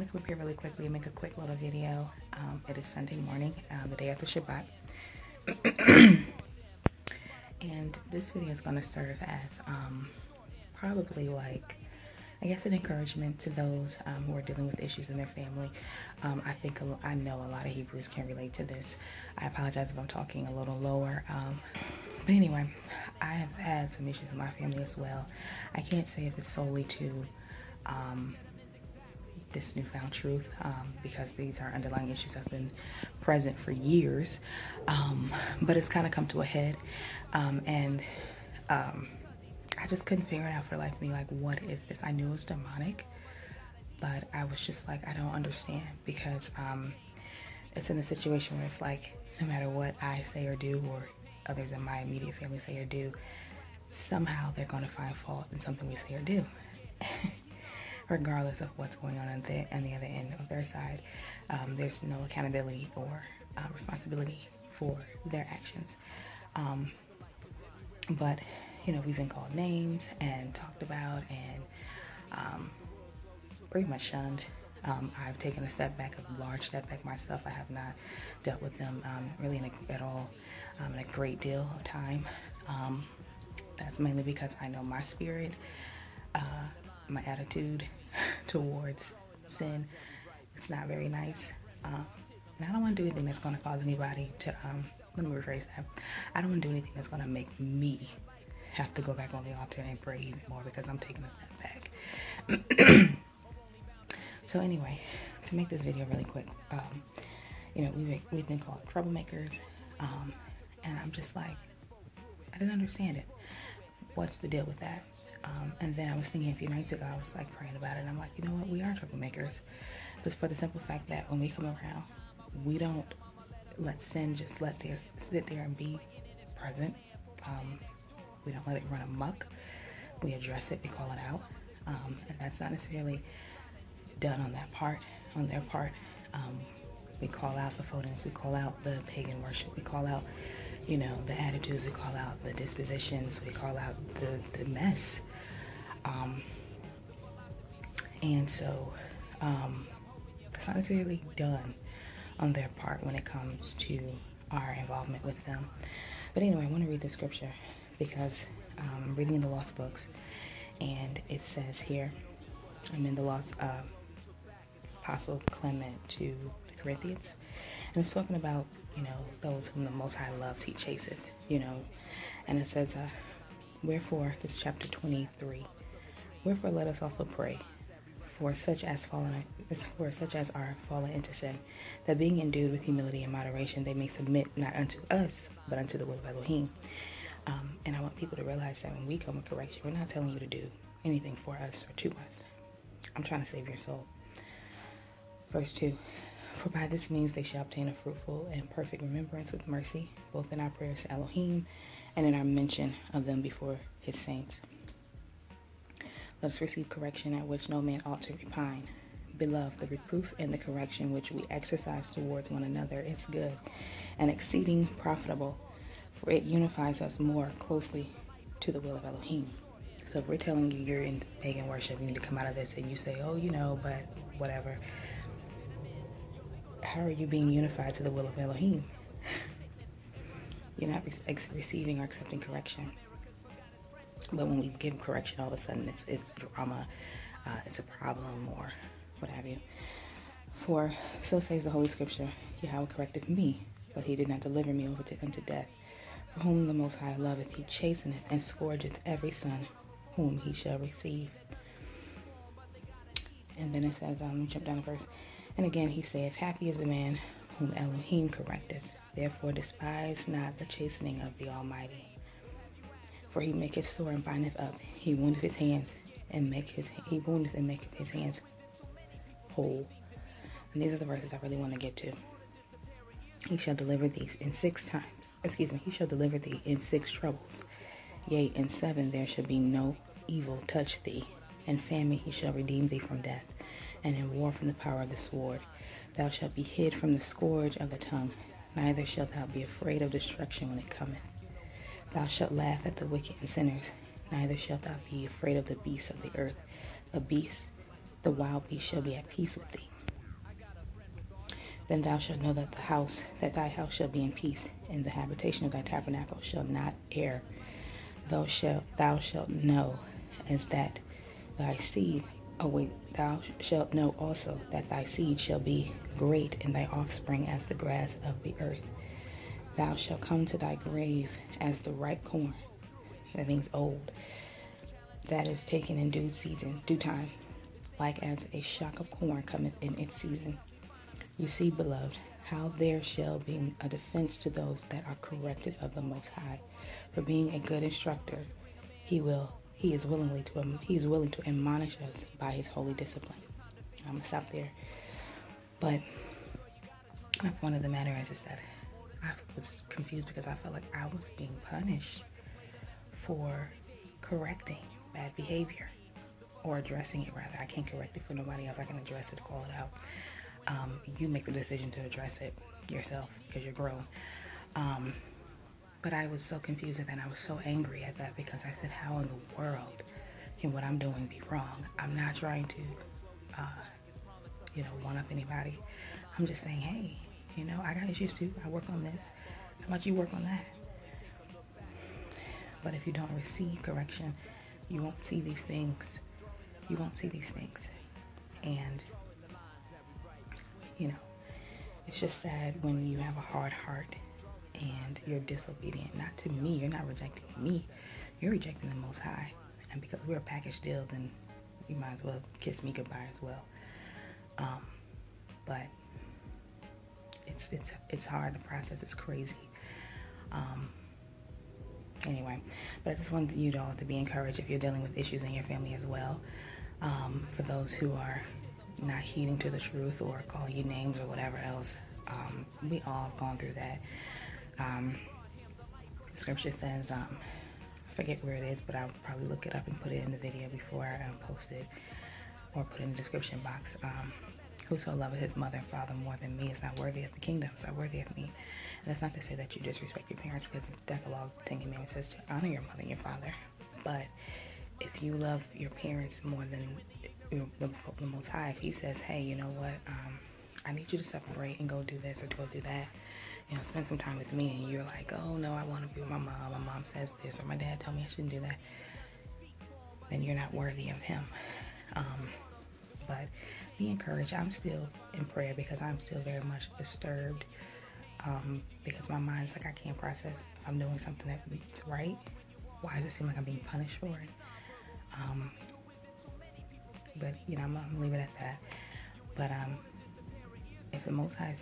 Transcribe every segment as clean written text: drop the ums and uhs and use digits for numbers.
to come up here really quickly and make a quick little video. It is Sunday morning, the day after Shabbat. And this video is going to serve as probably like, I guess, an encouragement to those who are dealing with issues in their family. I know a lot of Hebrews can relate to this. I apologize if I'm talking a little lower. But anyway, I have had some issues in my family as well. I can't say if it's solely to this newfound truth, because these are underlying issues that's been present for years, but it's kind of come to a head, and I just couldn't figure it out for the life of me. Like, what is this? I knew it was demonic, but I was just like, I don't understand, because it's in a situation where it's like, no matter what I say or do, or others in my immediate family say or do, somehow they're going to find fault in something we say or do. Regardless of what's going on the other end of their side. There's no accountability or responsibility for their actions. But, you know, we've been called names and talked about and pretty much shunned. I've taken a large step back myself. I have not dealt with them really at all in a great deal of time. That's mainly because I know my spirit, my attitude towards sin, it's not very nice, and I don't want to do anything that's going to cause anybody to let me rephrase that. I don't want to do anything that's going to make me have to go back on the altar and pray even more, because I'm taking a step back. So anyway, to make this video really quick, you know, we've been called troublemakers, and I'm just like, I didn't understand it. What's the deal with that? And then I was thinking a few nights ago, I was like praying about it, and I'm like, you know what, we are troublemakers. But for the simple fact that when we come around, we don't let sin just sit there and be present. We don't let it run amok. We address it, we call it out. And that's not necessarily done on their part. We call out the photons, we call out the pagan worship, we call out, you know, the attitudes, we call out the dispositions, we call out the mess. And so it's not necessarily done on their part when it comes to our involvement with them. But anyway, I want to read the scripture because I'm reading the Lost Books, and it says here, I'm in the Lost Apostle Clement to the Corinthians, and it's talking about, you know, those whom the Most High loves, he chaseth, you know. And it says, wherefore, this is chapter 23, wherefore let us also pray for such as are fallen into sin, that being endued with humility and moderation, they may submit not unto us, but unto the will of Elohim. And I want people to realize that when we come with correction, we're not telling you to do anything for us or to us. I'm trying to save your soul. Verse 2, for by this means they shall obtain a fruitful and perfect remembrance with mercy, both in our prayers to Elohim and in our mention of them before his saints. Let us receive correction at which no man ought to repine. Beloved, the reproof and the correction which we exercise towards one another is good and exceeding profitable, for it unifies us more closely to the will of Elohim. So if we're telling you you're in pagan worship, you need to come out of this, and you say, oh, you know, but whatever. How are you being unified to the will of Elohim? You're not receiving or accepting correction. But when we give correction, all of a sudden it's drama, it's a problem, or what have you. For so says the Holy Scripture, Yahweh corrected me, but he did not deliver me over unto death. For whom the Most High loveth, he chasteneth and scourgeth every son whom he shall receive. And then it says, jump down to verse, and again he saith, happy is the man whom Elohim correcteth. Therefore despise not the chastening of the Almighty. For he maketh sore and bindeth up. He woundeth his hands and maketh his hands whole. And these are the verses I really want to get to. He shall deliver thee in 6 times. He shall deliver thee in 6 troubles. Yea, in 7 there shall be no evil touch thee. In famine he shall redeem thee from death, and in war from the power of the sword. Thou shalt be hid from the scourge of the tongue, neither shalt thou be afraid of destruction when it cometh. Thou shalt laugh at the wicked and sinners, neither shalt thou be afraid of the beasts of the earth. The wild beast shall be at peace with thee. Then thou shalt know that thy house shall be in peace, and the habitation of thy tabernacle shall not err. Thou shalt know as that thy seed, thou shalt know also that thy seed shall be great, and thy offspring as the grass of the earth. Thou shalt come to thy grave as the ripe corn, that means old, that is taken in due time, like as a shock of corn cometh in its season. You see, beloved, how there shall be a defense to those that are corrected of the Most High. For being a good instructor, he is willing to admonish us by his holy discipline. I'm gonna stop there. But my point of the matter is that I was confused because I felt like I was being punished for correcting bad behavior, or addressing it rather. I can't correct it for nobody else. I can address it, call it out. You make the decision to address it yourself because you're grown. But I was so confused at that. I was so angry at that because I said, how in the world can what I'm doing be wrong? I'm not trying to, one up anybody. I'm just saying, hey, I got issues too. I work on this. How about you work on that? But if you don't receive correction, you won't see these things. You won't see these things. And, it's just sad when you have a hard heart and you're disobedient. Not to me. You're not rejecting me. You're rejecting the Most High. And because we're a package deal, then you might as well kiss me goodbye as well. But it's hard to process. It's crazy. Anyway, but I just wanted you all to be encouraged if you're dealing with issues in your family as well. For those who are not heeding to the truth or calling you names or whatever else, we all have gone through that. Scripture says, I forget where it is, but I'll probably look it up and put it in the video before I post it, or put it in the description box. Whoso loveth his mother and father more than me is not worthy of the kingdom, is not worthy of me. And that's not to say that you disrespect your parents, because the Decalogue, the Ten Commandments, says to honor your mother and your father. But if you love your parents more than the Most High, if he says, hey, you know what, I need you to separate and go do this or go do that, spend some time with me, and you're like, oh no, I want to be with my mom says this, or my dad told me I shouldn't do that, then you're not worthy of him. But be encouraged. I'm still in prayer because I'm still very much disturbed, because my mind's like, I can't process if I'm doing something that's right. Why does it seem like I'm being punished for it? But I'm gonna leave it at that. But if the Most High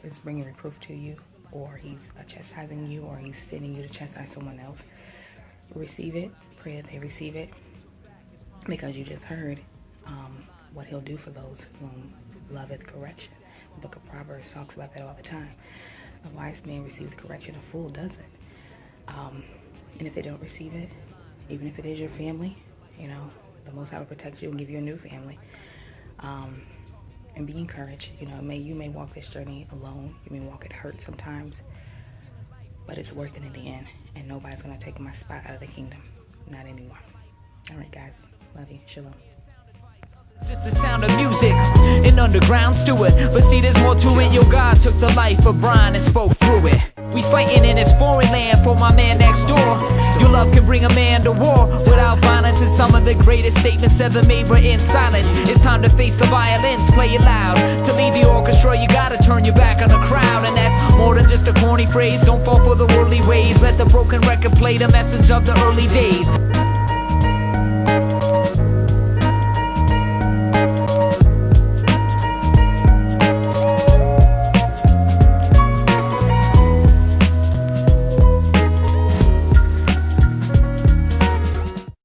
is bringing reproof to you, or he's chastising you, or he's sending you to chastise someone else, receive it. Pray that they receive it, because you just heard what he'll do for those whom loveth correction. The book of Proverbs talks about that all the time. A wise man receives correction, a fool doesn't. And if they don't receive it, even if it is your family, the Most High will protect you and give you a new family. And be encouraged. You may walk this journey alone. You may walk it hurt sometimes, but it's worth it in the end. And nobody's gonna take my spot out of the kingdom. Not anymore. All right, guys. Love you. Shalom. Just the sound of music, an underground steward. But see, there's more to it. Your God took the life of Brian and spoke through it. We fighting in this foreign land for my man next door. Your love can bring a man to war without violence. And some of the greatest statements ever made were in silence. It's time to face the violence, play it loud. To lead the orchestra, you gotta turn your back on the crowd. And that's more than just a corny phrase. Don't fall for the worldly ways. Let the broken record play the message of the early days.